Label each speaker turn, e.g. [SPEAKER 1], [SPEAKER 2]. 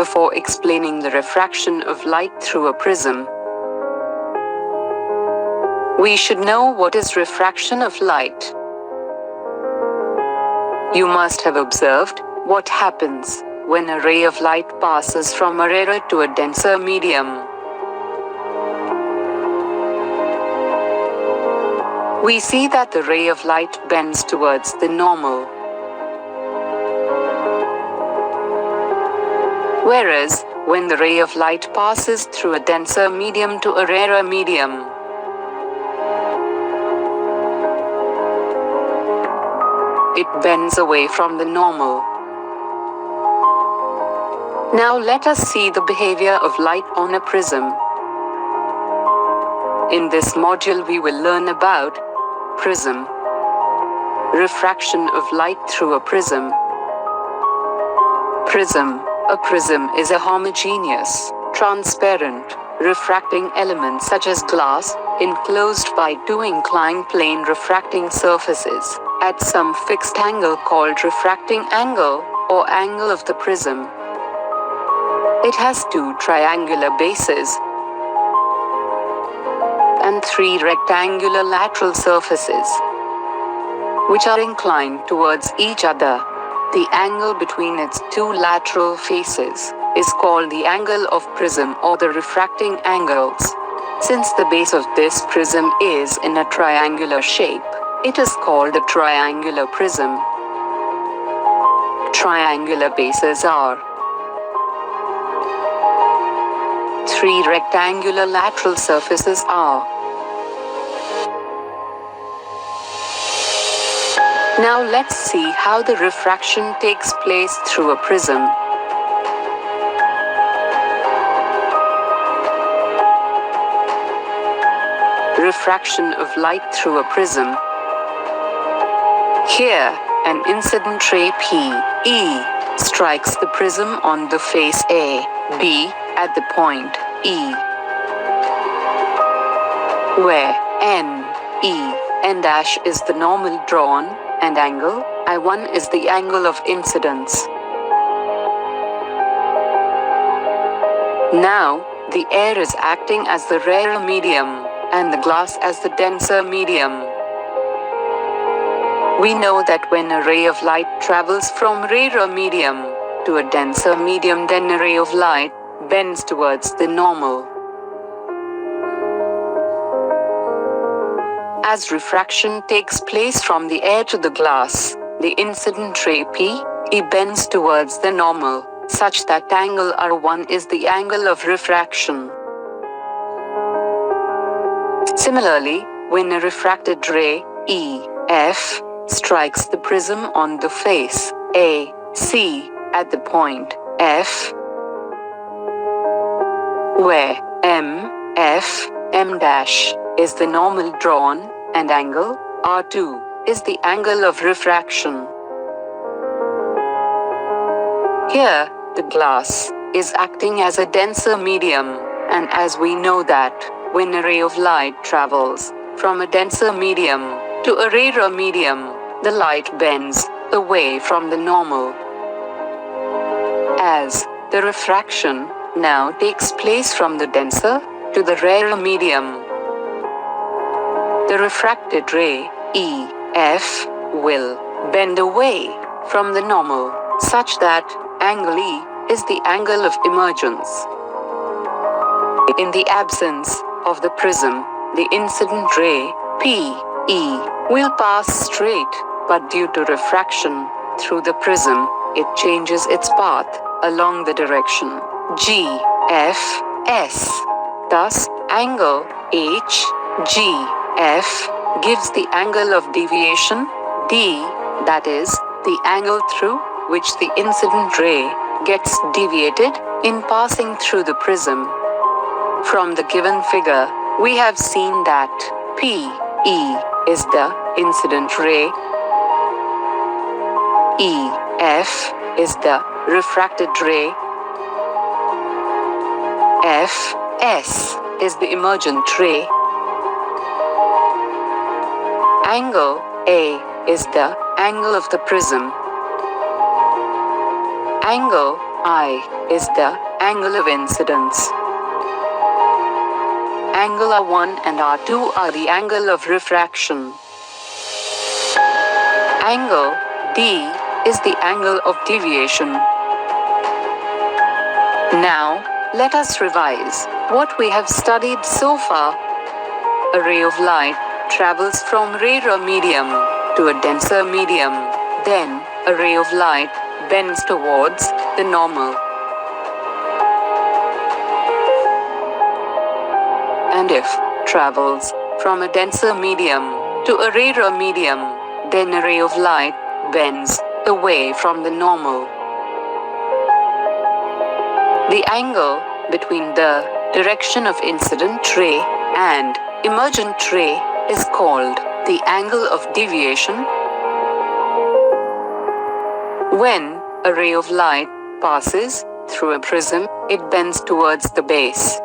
[SPEAKER 1] Before explaining the refraction of light through a prism, we should know what is refraction of light. You must have observed what happens when a ray of light passes from a rarer to a denser medium. We see that the ray of light bends towards the normal. Whereas, when the ray of light passes through a denser medium to a rarer medium, it bends away from the normal. Now let us see the behavior of light on a prism. In this module we will learn about prism, refraction of light through a prism. Prism. A prism is a homogeneous, transparent, refracting element such as glass, enclosed by two inclined plane refracting surfaces, at some fixed angle called refracting angle, or angle of the prism. It has two triangular bases and three rectangular lateral surfaces, which are inclined towards each other. The angle between its two lateral faces is called the angle of prism or the refracting angles. Since the base of this prism is in a triangular shape, it is called a triangular prism. Triangular bases are three rectangular lateral surfaces are. Now let's see how the refraction takes place through a prism. Refraction of light through a prism. Here, an incident ray PE strikes the prism on the face AB at the point E, where N dash is the normal drawn, and angle I1 is the angle of incidence. Now, the air is acting as the rarer medium, and the glass as the denser medium. We know that when a ray of light travels from rarer medium to a denser medium, then a ray of light bends towards the normal. As refraction takes place from the air to the glass, the incident ray PE bends towards the normal, such that angle R1 is the angle of refraction. Similarly, when a refracted ray EF strikes the prism on the face AC at the point F, where M dash is the normal drawn, and angle R2 is the angle of refraction. Here, the glass is acting as a denser medium, and as we know that, when a ray of light travels from a denser medium to a rarer medium, the light bends away from the normal. As the refraction now takes place from the denser to the rarer medium, the refracted ray EF will bend away from the normal, such that angle E is the angle of emergence. In the absence of the prism, the incident ray PE will pass straight, but due to refraction through the prism, it changes its path along the direction GFS. Thus, angle HGF gives the angle of deviation D, that is, the angle through which the incident ray gets deviated in passing through the prism. From the given figure, we have seen that PE is the incident ray, EF is the refracted ray, FS is the emergent ray. Angle A is the angle of the prism. Angle I is the angle of incidence. Angle R1 and R2 are the angle of refraction. Angle D is the angle of deviation. Now, let us revise what we have studied so far. A ray of light travels from rarer medium to a denser medium. Then, a ray of light bends towards the normal. And if travels from a denser medium to a rarer medium, then a ray of light bends away from the normal. The angle between the direction of incident ray and emergent ray is called the angle of deviation. When a ray of light passes through a prism, it bends towards the base.